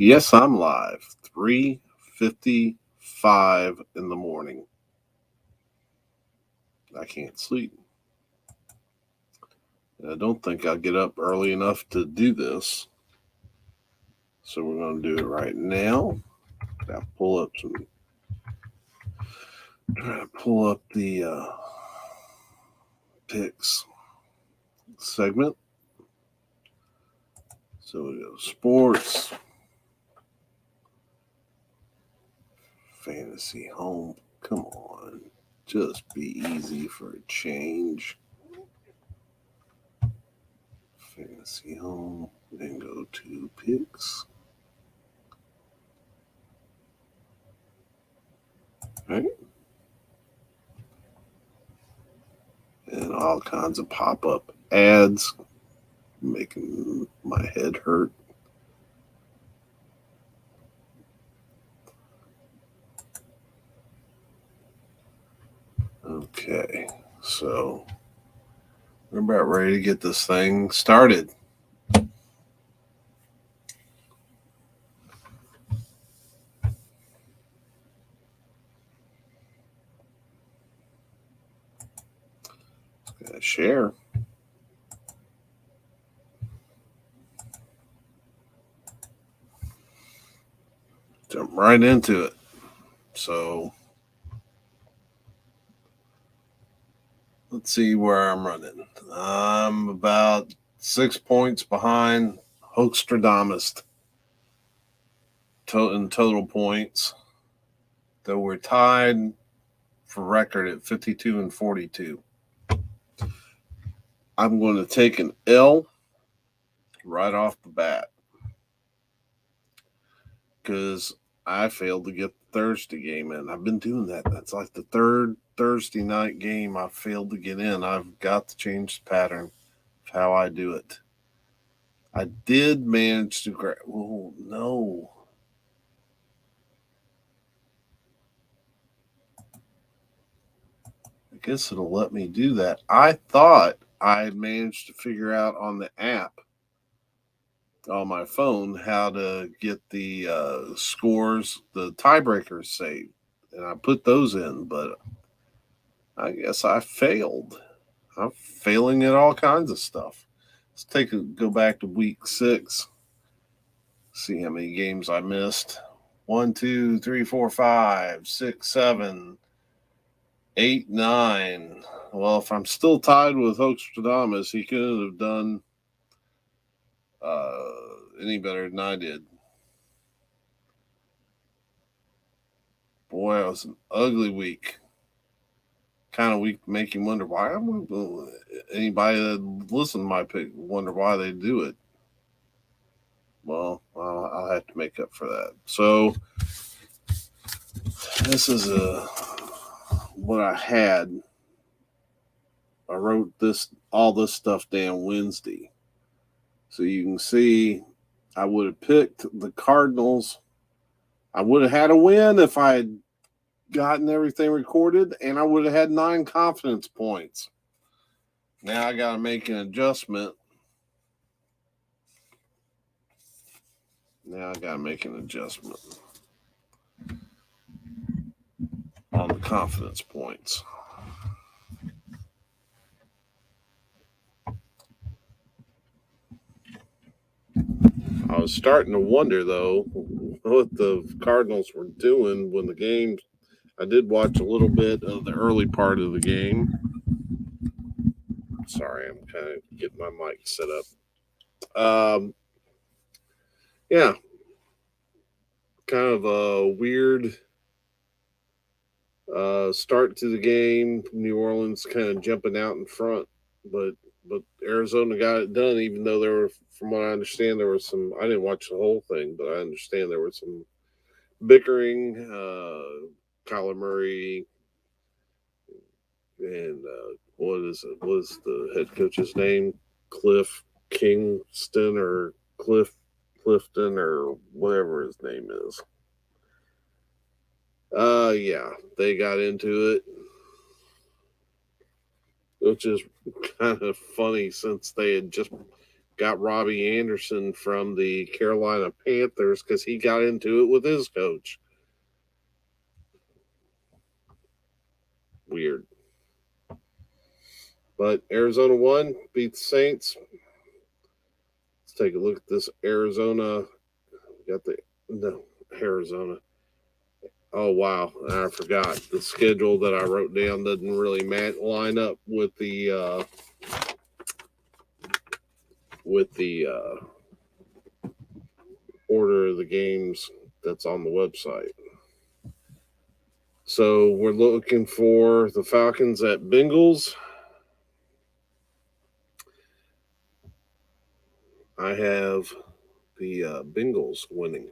Yes, I'm live. 3:55 in the morning. I can't sleep. And I don't think I'll get up early enough to do this. So we're going to do it right now. I'll try to pull up the picks segment. So we go sports, fantasy home. Come on. Just be easy for a change. Fantasy home. Then go to picks. Right? And all kinds of pop up ads making my head hurt. Okay, so we're about ready to get this thing started. Gonna share. Jump right into it. So let's see where I'm running. I'm about 6 points behind Hoekstradamus in total points, though we're tied for record at 52 and 42. I'm going to take an L right off the bat because I failed to get the Thursday game in. I've been doing that. That's like the third Thursday night game I failed to get in. I've got to change the pattern of how I do it. I did manage to grab. Oh, no. I guess it'll let me do that. I thought I had managed to figure out on the app on my phone how to get the scores, the tiebreakers saved. And I put those in, but I guess I failed. I'm failing at all kinds of stuff. Let's go back to week 6. See how many games I missed. 1, 2, 3, 4, 5, 6, 7, 8, 9. Well, if I'm still tied with Hoekstradamus, he couldn't have done any better than I did. Boy, it was an ugly week. Kind of week to make you wonder why. Anybody that listen to my pick wonder why they do it. Well, I'll have to make up for that. So this is what I had. I wrote all this stuff down Wednesday, so you can see I would have picked the Cardinals. I would have had a win if I had gotten everything recorded, and I would have had 9 confidence points. Now I got to make an adjustment. On the confidence points. I was starting to wonder, though, what the Cardinals were doing when the game. I did watch a little bit of the early part of the game. Sorry, I'm kind of getting my mic set up. Yeah, kind of a weird start to the game. New Orleans kind of jumping out in front, but Arizona got it done. Even though there were, from what I understand, there was some. I didn't watch the whole thing, but I understand there was some bickering. Kyler Murray and what is it? What is the head coach's name? Cliff Kingston or Clifton or whatever his name is. Yeah, they got into it, which is kind of funny since they had just got Robbie Anderson from the Carolina Panthers because he got into it with his coach. Weird. But Arizona won, beat the Saints. Let's take a look at this Arizona. Got the no Arizona. Oh wow, I forgot the schedule that I wrote down doesn't really line up with the order of the games that's on the website. So we're looking for the Falcons at Bengals. I have the Bengals winning,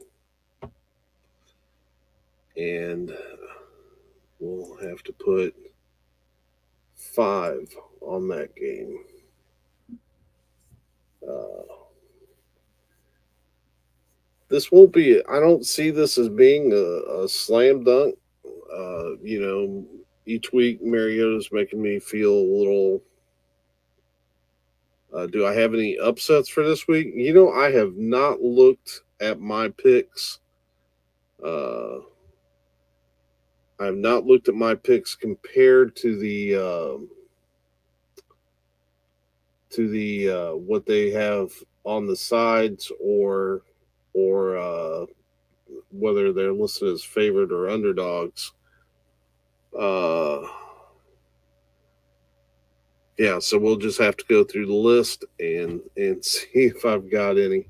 and we'll have to put 5 on that game. This won't be. I don't see this as being a slam dunk. Each week Mariota's making me feel a little. Do I have any upsets for this week? I have not looked at my picks. I have not looked at my picks compared to the what they have on the sides or whether they're listed as favored or underdogs. Uh, yeah, so we'll just have to go through the list and see if I've got any.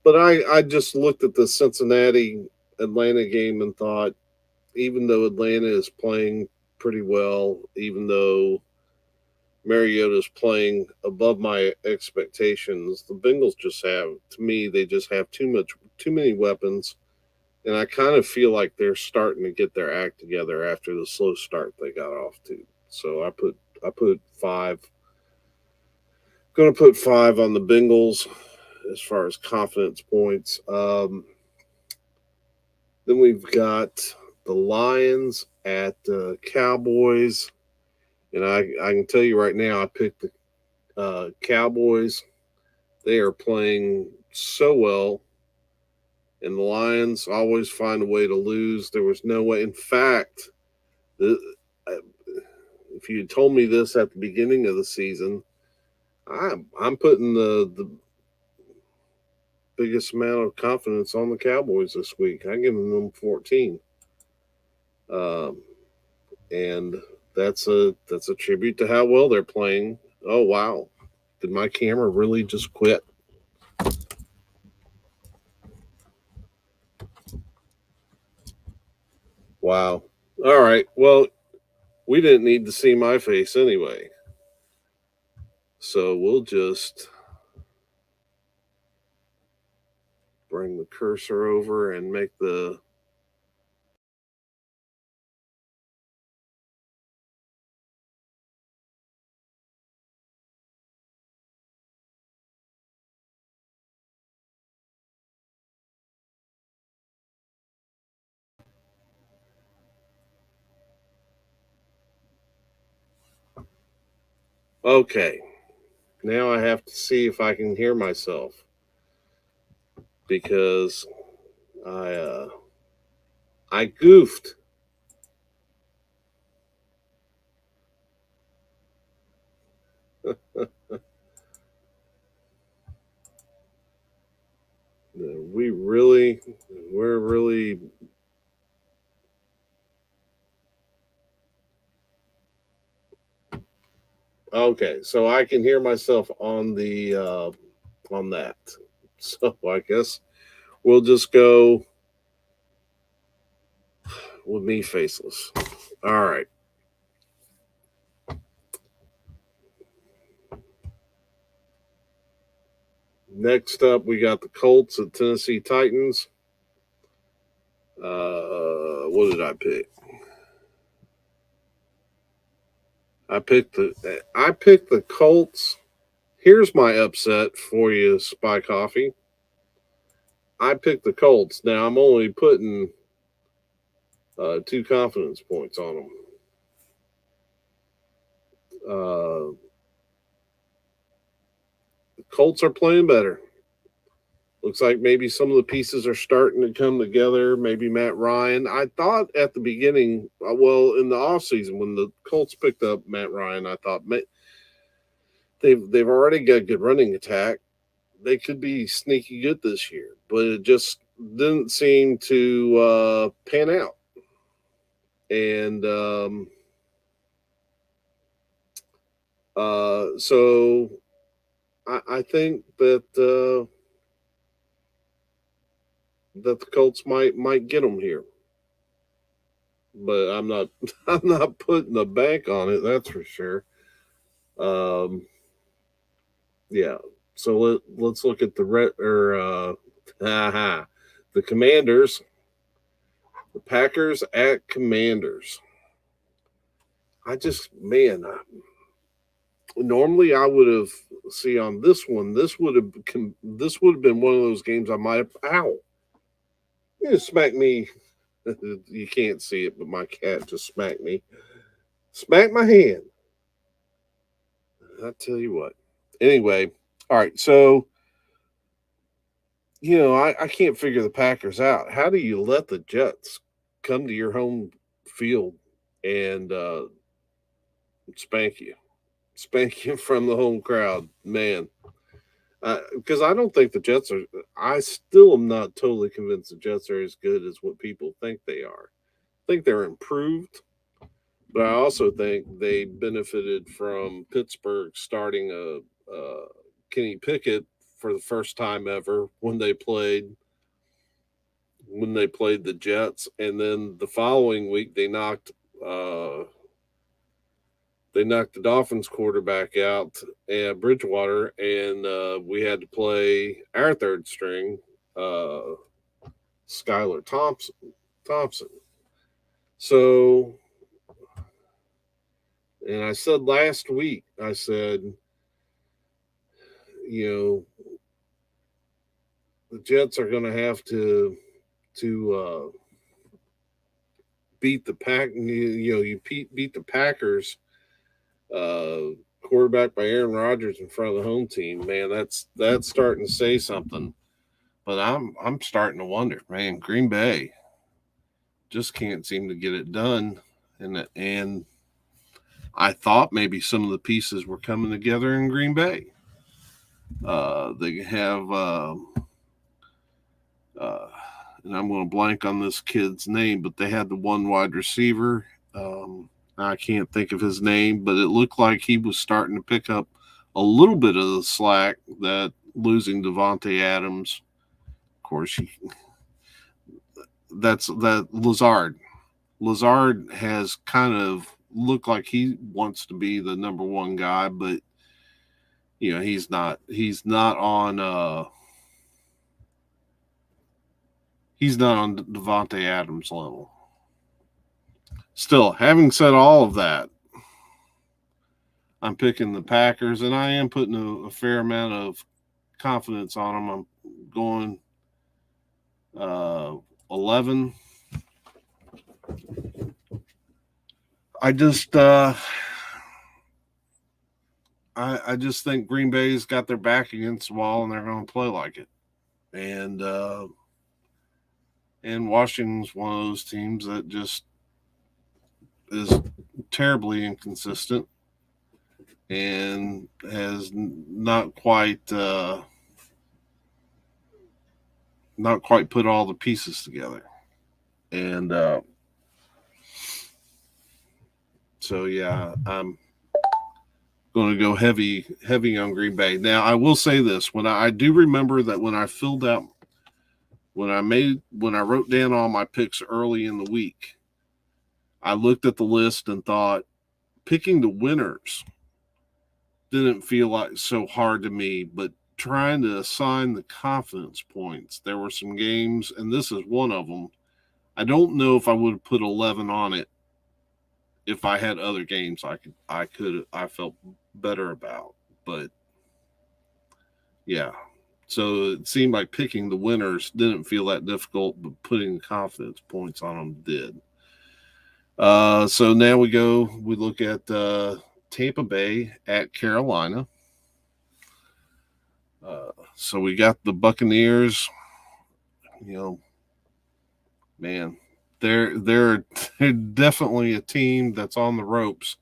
But I just looked at the Cincinnati Atlanta game and thought, even though Atlanta is playing pretty well, even though Mariota's playing above my expectations, the Bengals just have, to me, they just have too many weapons, and I kind of feel like they're starting to get their act together after the slow start they got off to. So I put 5. Going to put 5 on the Bengals as far as confidence points. Then we've got the Lions at the Cowboys, and I can tell you right now, I picked the Cowboys. They are playing so well, and the Lions always find a way to lose. There was no way. In fact, the, if you had told me this at the beginning of the season, I'm putting the biggest amount of confidence on the Cowboys this week. I'm giving them 14, and that's a tribute to how well they're playing. Oh wow, did my camera really just quit? Wow. All right. Well, we didn't need to see my face anyway. So we'll just bring the cursor over and make the. Okay. Now I have to see if I can hear myself because I uh, I goofed. We really, we're really okay. So I can hear myself on that. So I guess we'll just go with me faceless. All right. Next up, we got the Colts and Tennessee Titans. What did I pick? I picked the Colts. Here's my upset for you, Spy Coffee. I picked the Colts. Now I'm only putting 2 confidence points on them. The Colts are playing better. Looks like maybe some of the pieces are starting to come together. Maybe Matt Ryan. I thought at the beginning, well, in the offseason, when the Colts picked up Matt Ryan, I thought they've already got good running attack. They could be sneaky good this year, but it just didn't seem to pan out. And so I think that the Colts might get them here, but I'm not I'm not putting a bank on it. That's for sure. Um, yeah. So let's look at the the Commanders, the Packers at Commanders. I just man, normally I would have see on this one. This would have been one of those games I might have. Ow! You just smacked me. You can't see it, but my cat just smacked me. Smack my hand. I tell you what. Anyway, all right. So I can't figure the Packers out. How do you let the Jets come to your home field and spank you, spank you from the home crowd, man? Because I don't think the Jets are. I still am not totally convinced the Jets are as good as what people think they are. I think they're improved, but I also think they benefited from Pittsburgh starting a Kenny Pickett for the first time ever when they played the Jets, and then the following week uh, they knocked the Dolphins quarterback out, Bridgewater, and we had to play our third string, uh, Skylar Thompson. So, and I said last week, I said, you know, the Jets are going to have to beat the pack. You beat the Packers. Quarterback by Aaron Rodgers in front of the home team, man, that's starting to say something. But I'm starting to wonder, man. Green Bay just can't seem to get it done, and I thought maybe some of the pieces were coming together in Green Bay. They have, uh, and I'm going to blank on this kid's name, but they had the one wide receiver. I can't think of his name, but it looked like he was starting to pick up a little bit of the slack that losing Devontae Adams. Of course, that's that Lazard. Lazard has kind of looked like he wants to be the number one guy, but he's not. He's not on Devontae Adams level. Still, having said all of that, I'm picking the Packers, and I am putting a fair amount of confidence on them. I'm going 11. I just I just think Green Bay's got their back against the wall, and they're going to play like it. And Washington's one of those teams that just is terribly inconsistent and has not quite put all the pieces together. And so yeah, I'm going to go heavy on Green Bay. Now I will say this: I do remember that when I wrote down all my picks early in the week, I looked at the list and thought picking the winners didn't feel like so hard to me, but trying to assign the confidence points, there were some games, and this is one of them. I don't know if I would have put 11 on it if I had other games I felt better about, but yeah. So it seemed like picking the winners didn't feel that difficult, but putting confidence points on them did. So now we look at Tampa Bay at Carolina. So we got the Buccaneers. You know, man, they're they're definitely a team that's on the ropes,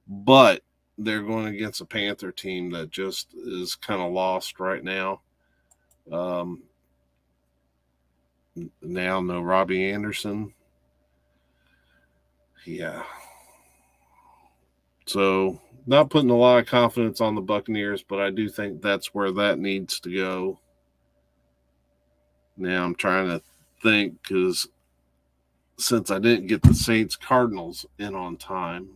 but they're going against a Panther team that just is kind of lost right now. Um, Now no Robbie Anderson. Yeah. So not putting a lot of confidence on the Buccaneers, but I do think that's where that needs to go. Now I'm trying to think because since I didn't get the Saints Cardinals in on time,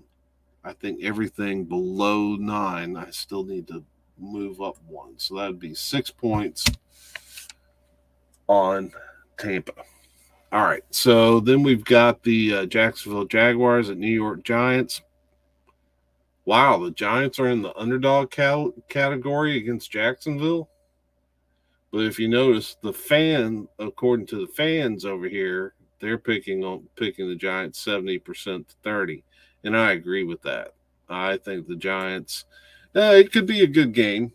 I think everything below 9, I still need to move up one. So that'd be 6 points on Tampa. All right. So then we've got the Jacksonville Jaguars at New York Giants. Wow, the Giants are in the underdog category against Jacksonville. But if you notice, according to the fans over here, they're picking the Giants 70% to 30, and I agree with that. I think the Giants, it could be a good game.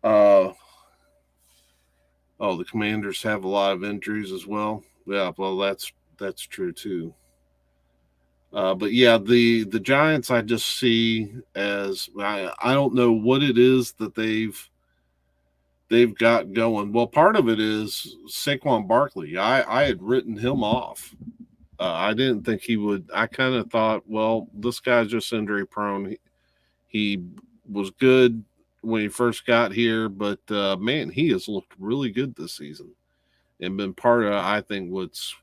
Uh, the Commanders have a lot of injuries as well. Yeah, well, that's true too. But yeah, the Giants I just see as I don't know what it is that they've got going. Well, part of it is Saquon Barkley. I had written him off. I didn't think he would. I kind of thought, well, this guy's just injury prone. He was good when he first got here, but man, he has looked really good this season and been part of, I think, what's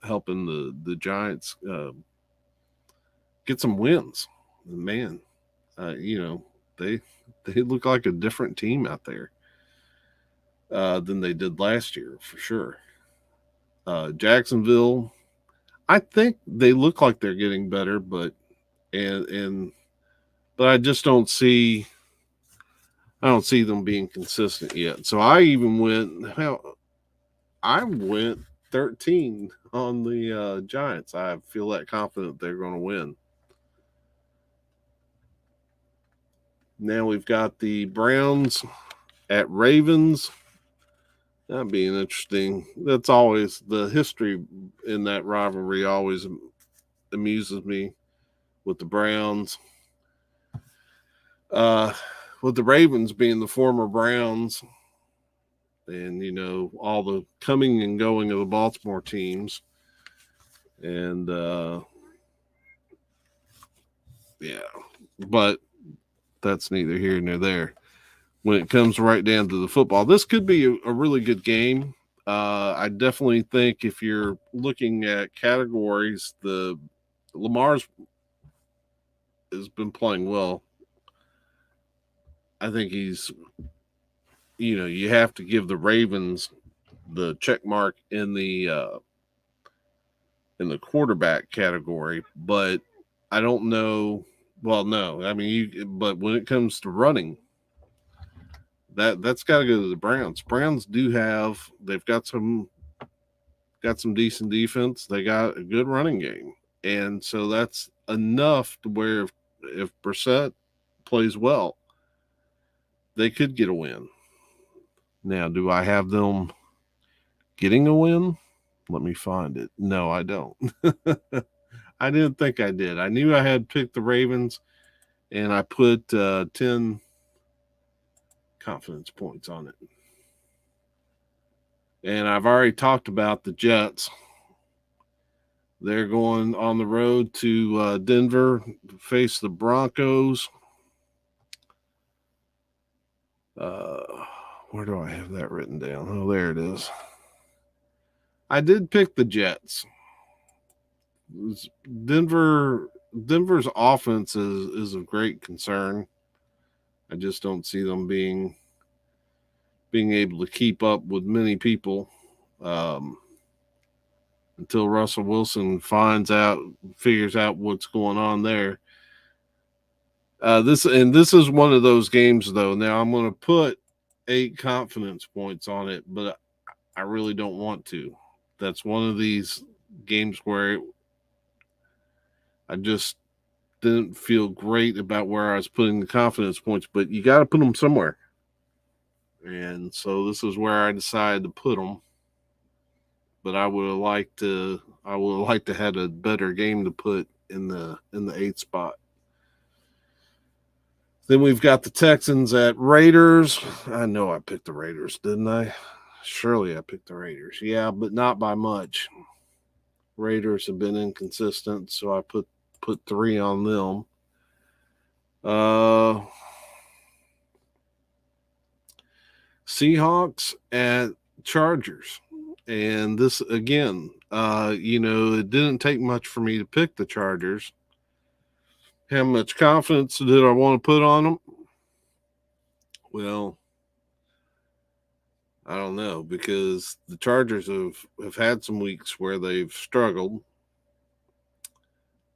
helping the Giants get some wins. Man, you know, they they look like a different team out there than they did last year for sure. Jacksonville, I think they look like they're getting better, and but I don't see them being consistent yet. So I went 13 on the Giants. I feel that confident they're going to win. Now we've got the Browns at Ravens. That'd be an interesting. That's always the history in that rivalry. Always amuses me with the Browns. Uh, with the Ravens being the former Browns, and all the coming and going of the Baltimore teams, and yeah, but that's neither here nor there. When it comes right down to the football, this could be a really good game. I definitely think if you're looking at categories, the Lamar's has been playing well. I think you have to give the Ravens the check mark in the quarterback category, but I don't know. Well, no, I mean, but when it comes to running, that's got to go to the Browns. Browns they've got some decent defense. They got a good running game, and so that's enough to where if Brissett plays well, they could get a win. Now, do I have them getting a win? Let me find it. No, I don't. I didn't think I did. I knew I had picked the Ravens, and I put 10 confidence points on it. And I've already talked about the Jets. They're going on the road to Denver to face the Broncos. Where do I have that written down? Oh, there it is. I did pick the Jets. Denver's offense is of great concern. I just don't see them being able to keep up with many people until Russell Wilson figures out what's going on there. This is one of those games though. Now I'm going to put 8 confidence points on it, but I really don't want to. That's one of these games where I just didn't feel great about where I was putting the confidence points, but you got to put them somewhere. And so this is where I decided to put them. But I would have liked to. I would have liked to had a better game to put in the 8th spot. Then we've got the Texans at Raiders. I know I picked the Raiders, didn't I? Surely I picked the Raiders. Yeah, but not by much. Raiders have been inconsistent, so I put 3 on them. Seahawks at Chargers. And this again, it didn't take much for me to pick the Chargers. How much confidence did I want to put on them? Well, I don't know, because the Chargers have had some weeks where they've struggled.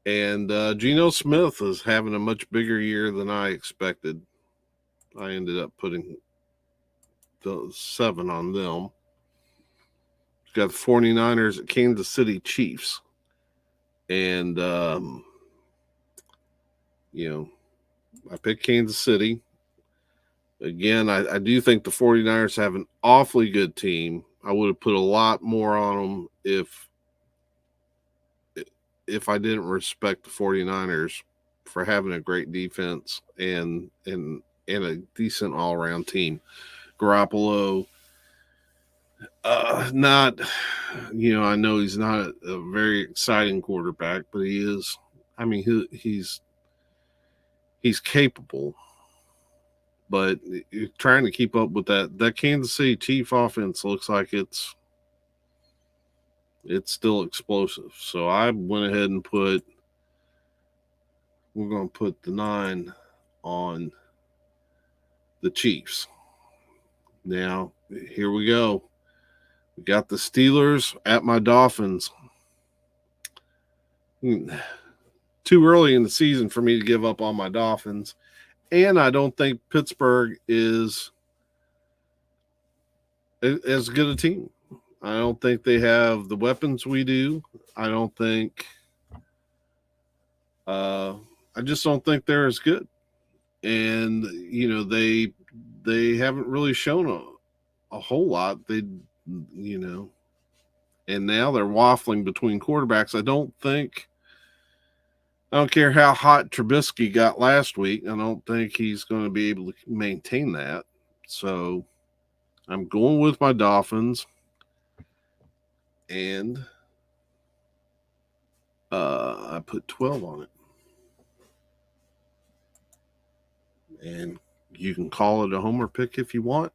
And Geno Smith is having a much bigger year than I expected. I ended up putting the 7 on them. Got the 49ers at Kansas City Chiefs. And, I picked Kansas City. Again, I do think the 49ers have an awfully good team. I would have put a lot more on them if I didn't respect the 49ers for having a great defense and a decent all-around team. Garoppolo, not, I know he's not a very exciting quarterback, but he is. I mean, he's capable, but you're trying to keep up with that Kansas City Chief offense looks like it's still explosive. So I went ahead and we're going to put the 9 on the Chiefs. Now, here we go. We got the Steelers at my Dolphins. Too early in the season for me to give up on my Dolphins. And I don't think Pittsburgh is as good a team. I don't think they have the weapons we do. I don't think I just don't think they're as good. And they haven't really shown a whole lot. They and now they're waffling between quarterbacks. I don't care how hot Trubisky got last week. I don't think he's going to be able to maintain that. So I'm going with my Dolphins. And I put 12 on it. And you can call it a homer pick if you want.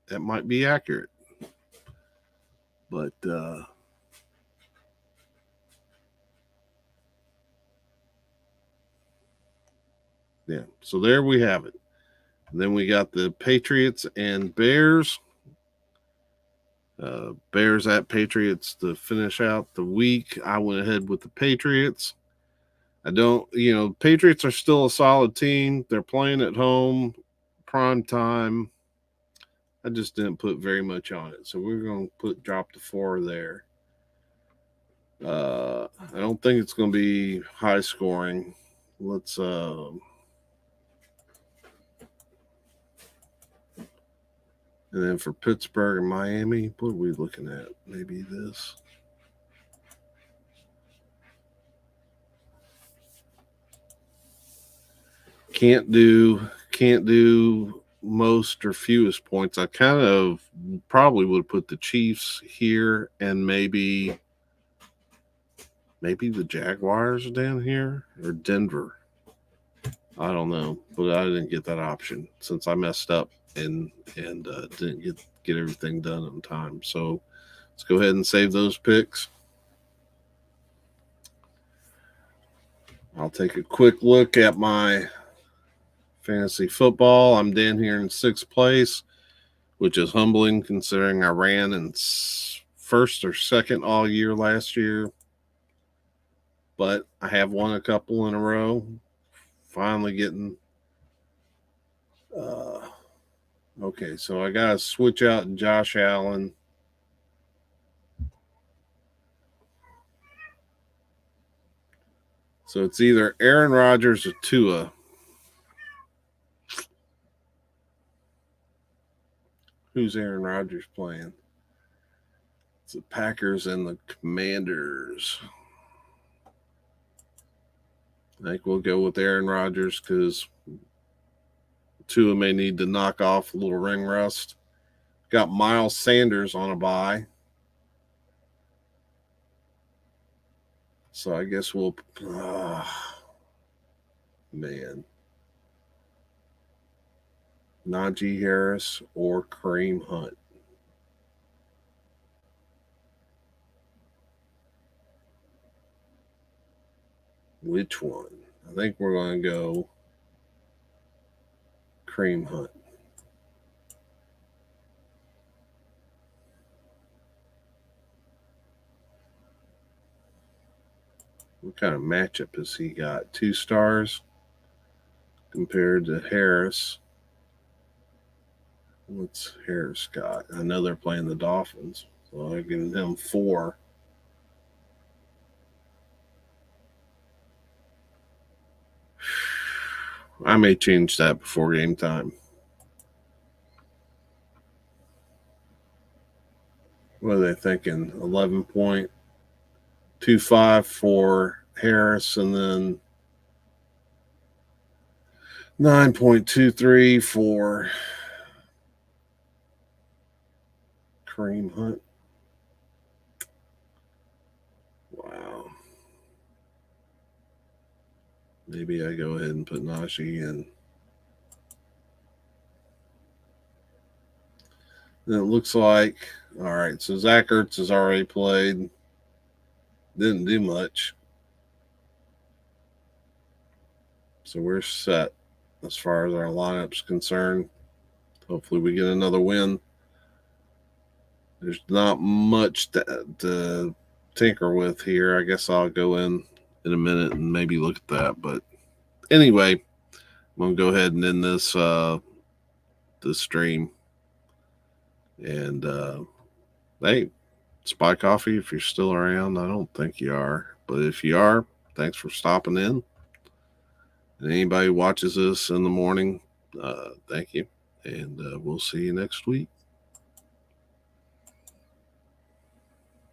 That might be accurate. But yeah, so there we have it. And then we got the Patriots and Bears. Bears at Patriots to finish out the week. I went ahead with the Patriots. Patriots are still a solid team. They're playing at home, prime time. I just didn't put very much on it. So we're going to drop the 4 there. I don't think it's going to be high scoring. Let's and then for Pittsburgh and Miami, what are we looking at? Maybe this. Can't do most or fewest points. I kind of probably would put the Chiefs here and maybe the Jaguars down here or Denver. I don't know, but I didn't get that option since I messed up and didn't get everything done on time. So let's go ahead and save those picks. I'll take a quick look at my fantasy football. I'm down here in 6th place, which is humbling considering I ran in 1st or 2nd all year last year. But I have won a couple in a row. Finally getting okay, so I got to switch out Josh Allen. So it's either Aaron Rodgers or Tua. Who's Aaron Rodgers playing? It's the Packers and the Commanders. I think we'll go with Aaron Rodgers because Tua may need to knock off a little ring rust. Got Miles Sanders on a bye. So I guess we'll. Man. Najee Harris or Kareem Hunt. Which one? I think we're going to go Kareem Hunt. What kind of matchup has he got? 2 stars compared to Harris. What's Harris got? I know they're playing the Dolphins, so I'm giving him 4. I may change that before game time. What are they thinking? 11.25 for Harris and then 9.23 for Kareem Hunt. Wow. Maybe I go ahead and put Najee in. And it looks like, all right, so Zach Ertz has already played. Didn't do much. So we're set as far as our lineup's concerned. Hopefully we get another win. There's not much to tinker with here. I guess I'll go in a minute and maybe look at that. But anyway, I'm going to go ahead and end this stream. And hey, Spy Coffee, if you're still around, I don't think you are. But if you are, thanks for stopping in. And anybody who watches this in the morning, thank you. And we'll see you next week.